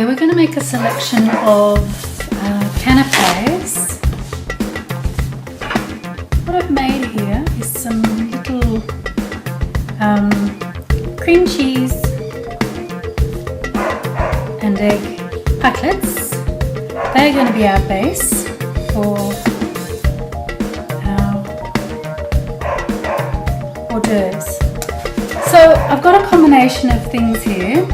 Okay, we're going to make a selection of canapes. What I've made here is some little cream cheese and egg pikelets. They're going to be our base for our hors d'oeuvres. So I've got a combination of things here.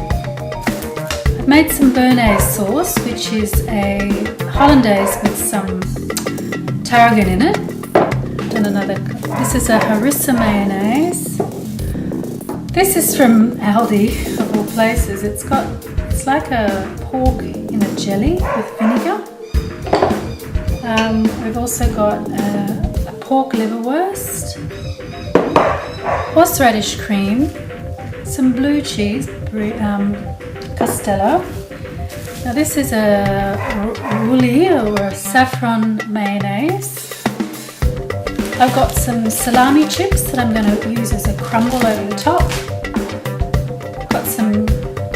I've made some béarnaise sauce, which is a hollandaise with some tarragon in it. This is a harissa mayonnaise. This is from Aldi, of all places. It's like a pork in a jelly with vinegar. We've also got a pork liverwurst, horseradish cream, some blue cheese, Castello. Now this is a roulis or a saffron mayonnaise. I've got some salami chips that I'm going to use as a crumble over the top. Got some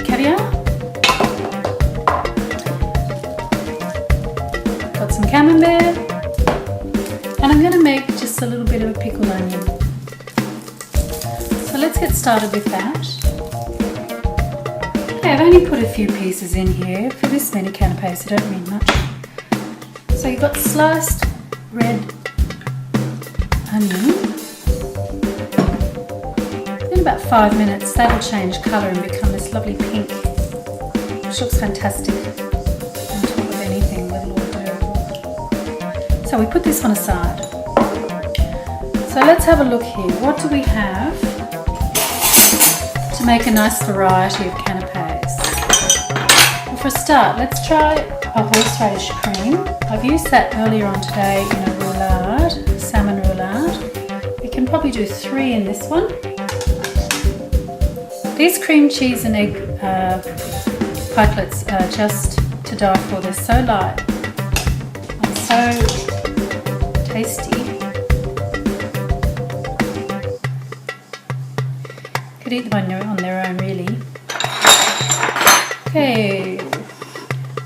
caviar. Got some camembert. And I'm going to make just a little bit of a pickled onion. So let's get started with that. Okay, I've only put a few pieces in here. For this many canapes, I don't need much. So you've got sliced red onion. In about 5 minutes, that'll change colour and become this lovely pink, which looks fantastic on top of anything little or. So we put this one aside. So let's have a look here. What do we have to make a nice variety of canapes? Well, for a start, let's try a horseradish cream. I've used that earlier on today in a roulade, salmon roulade. We can probably do 3 in this one. These cream cheese and egg pikelets are just to die for. They're so light and so tasty. Could eat them on their own, really. Okay,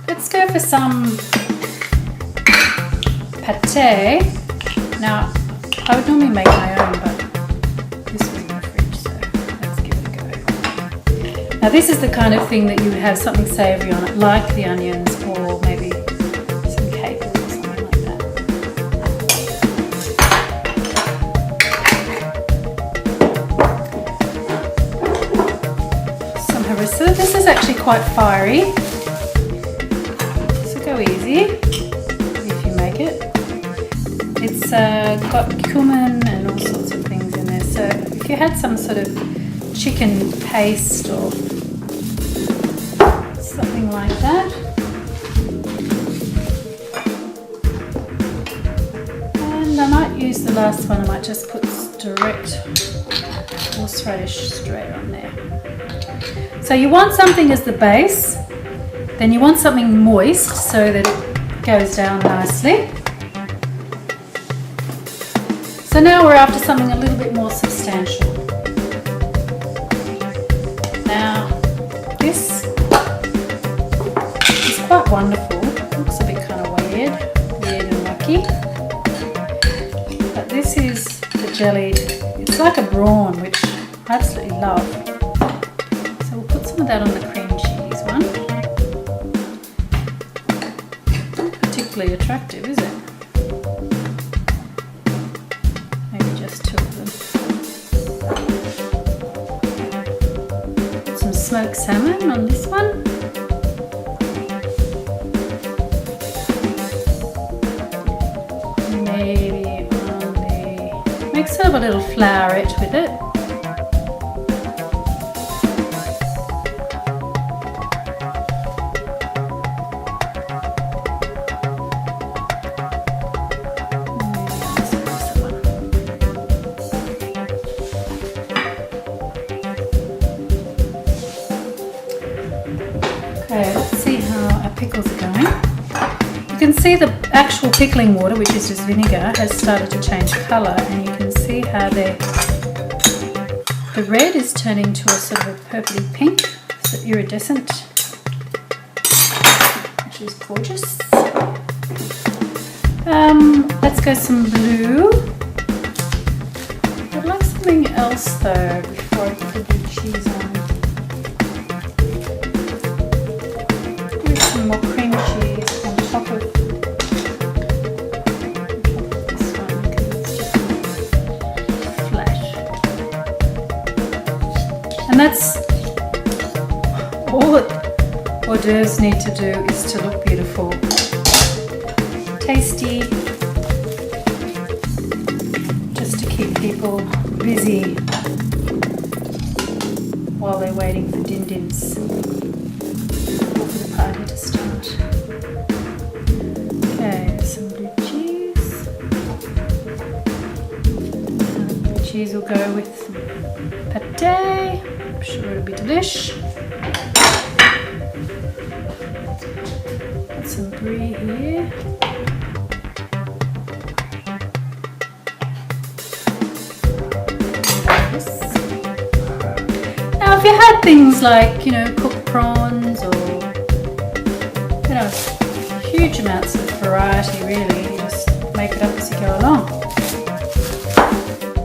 let's go for some pate. Now, I would normally make my own, but this was in the fridge, so let's give it a go. Now, this is the kind of thing that you would have something savoury on it, like the onions or maybe some capers or something like that. Some harissa. This is actually quite fiery, so go easy if you make it. It's got cumin and all sorts of things in there. So if you had some sort of chicken paste or something like that. And I might use the last one. I might just put direct horseradish straight on there. So you want something as the base, then you want something moist so that it goes down nicely. So now we're after something a little bit more substantial. Now, this is quite wonderful. Looks a bit kind of weird and wacky. But this is the jellied, it's like a brawn, which I absolutely love. So we'll put some of that on the cream cheese one. Not particularly attractive, is it? Smoked salmon on this one. Maybe on the, make sort of a little flowerette with it. Okay, let's see how our pickles are going. You can see the actual pickling water, which is just vinegar, has started to change colour, and you can see how the red is turning to a sort of a purpley pink, so iridescent. which is gorgeous. Let's go some blue. I'd like something else though before I put the blue cheese on. Maybe some more cream cheese on top of this one because it's just flat. And that's all that hors d'oeuvres need to do, is to look beautiful. Tasty, just to keep people busy while they're waiting for din-dins or for the party to start. Okay, some blue cheese. And the blue cheese will go with pate. I'm sure it'll be delish. Got some brie here. Now, if you had things like, you know, cooked prawns or, you know, huge amounts of variety really, you just make it up as you go along.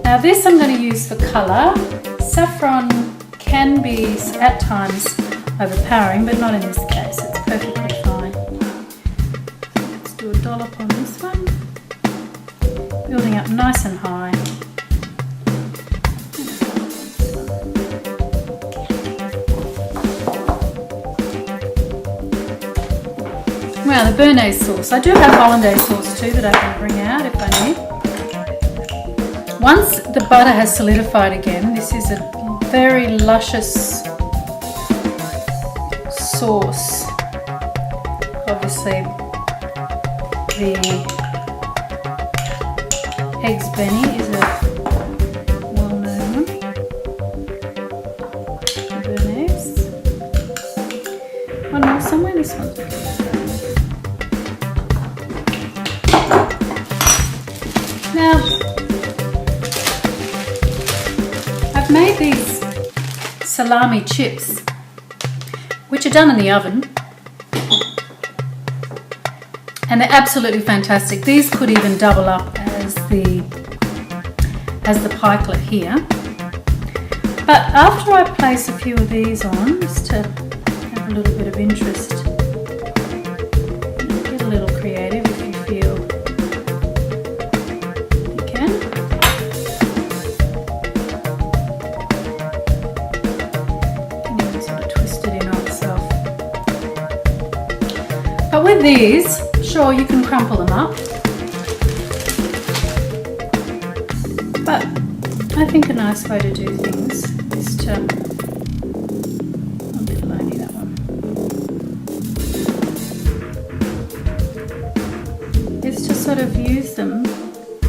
Now this I'm going to use for colour. Saffron can be at times overpowering, but not in this case, it's perfectly fine. Let's do a dollop on this one, building up nice and high. Now the béarnaise sauce. I do have hollandaise sauce too that I can bring out if I need. Once the butter has solidified again, this is a very luscious sauce. Obviously the eggs benny is a well-known one. The béarnaise. One more somewhere, this one's good. Now, I've made these salami chips, which are done in the oven, and they're absolutely fantastic. These could even double up as the pikelet here. But after I place a few of these on, just to have a little bit of interest, get a little creative if you feel. But with these, sure, you can crumple them up, but I think a nice way to do things is to, a bit lonely that one, is to sort of use them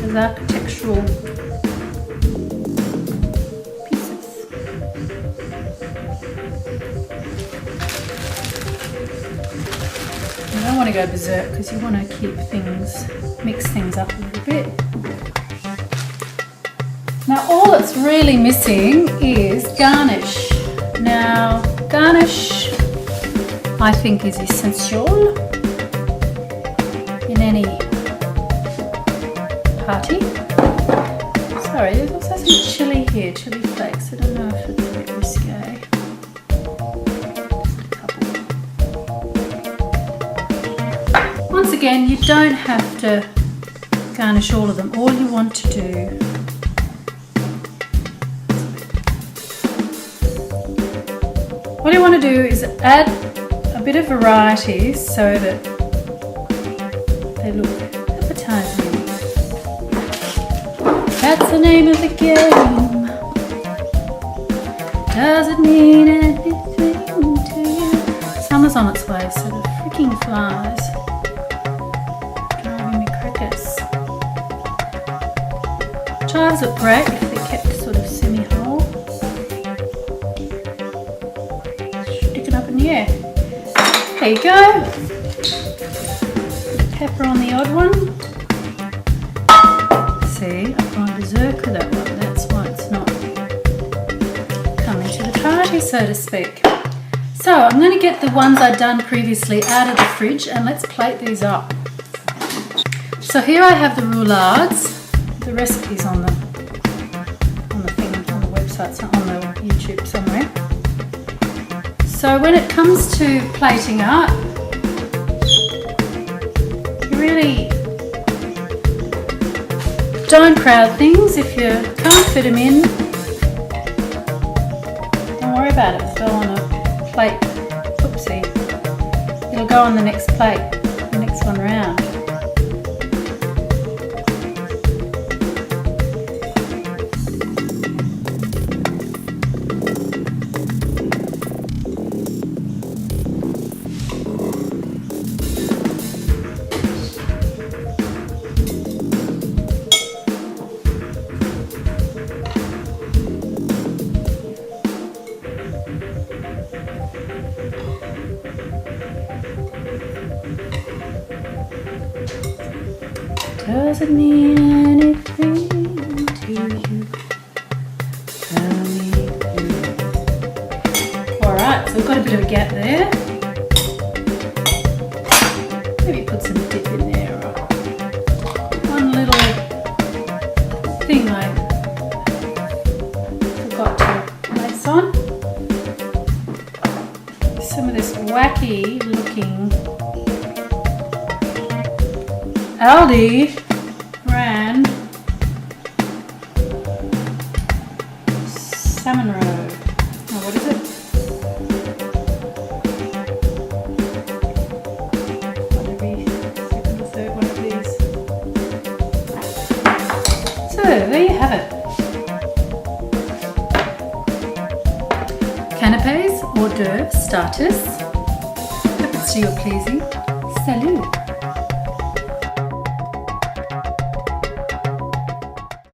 as architectural pieces. You don't want to go berserk because you want to keep things, mix things up a little bit. Now all that's really missing is garnish. Now garnish I think is essential in any party. Sorry, there's also some chilli here, chilli flakes. I don't know if it's a bit risque. Once again, you don't have to garnish all of them. All you want to do is add a bit of variety so that they look appetizing. That's the name of the game. Does it mean anything to you? Summer's on its way, so the freaking flies driving me crackers. Chives look great if they're kept sort of semi-whole. Sticking up in the air. There you go. Pepper on the odd one. See, I've gone berserk with that one. That's why it's not coming to the party, so to speak. So I'm going to get the ones I'd done previously out of the fridge and let's plate these up. So here I have the roulades. The recipe's on the thing, on the website, so on the YouTube somewhere. So when it comes to plating up, you really don't crowd things. If you can't fit them in, don't worry about it. It fell on a plate. Oopsie. It'll go on the next plate, the next one round. Doesn't mean anything to you. Tell me. Alright, so we've got a bit of a gap there. Maybe put some dip in there. Or one little thing I forgot to place on. Some of this wacky looking Aldi brand salmon roe. Oh, what is it? Every second or third one of these. So there you have it. Canapes, hors d'oeuvres, starters. Hope it's to your pleasing. Salut!